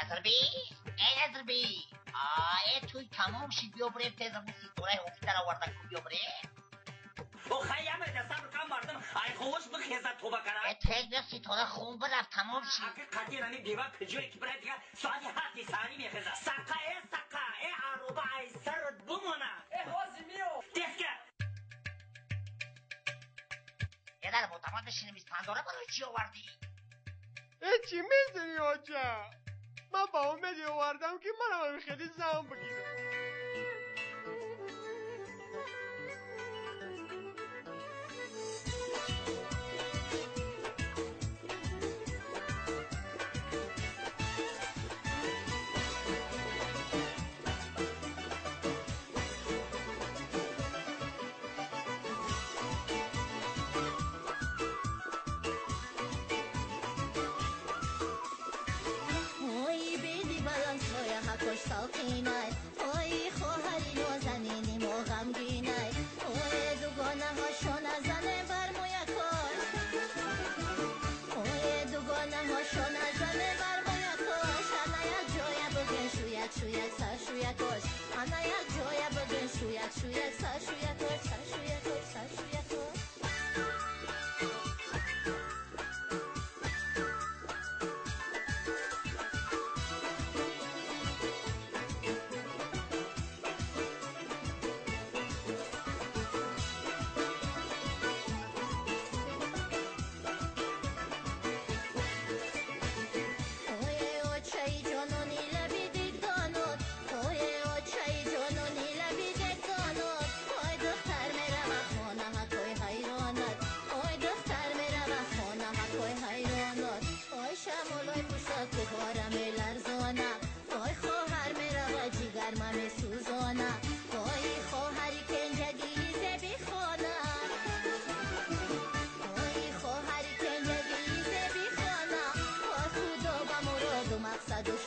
نظربی نظربی توی تمام شی بیا بریم تیزمون سیطوره همیتر آوردن کن بیا بریم خیلی صبر کن مردم ای خوش بخیزه تو بکنه تیز سیطوره خون برفت تمام شی حقیقتی رانی دیوه کجوی که برای دیگه ساعتی هاتی ساری میخیزه سقا ای عروبه ای سرد بمونه ای حازمیو دسکه یه در معتمد بشینیم از پنداره برای چی آوردی؟ چی میزنی آجا؟ من با امیدی آوردم که منم هم خیلی زمان بگیرم ساقینای اوی خواهری نازنینی و غمگینای اوی دوگانه هاشو نزنه بر موی کاش اوی دوگانه هاشو نزنه بر موی کاش انا یک جای بگن شویک سر شویکاش انا یک جای بگن شویک سر شویکاش سر شویکاش سر شویکاش مقصد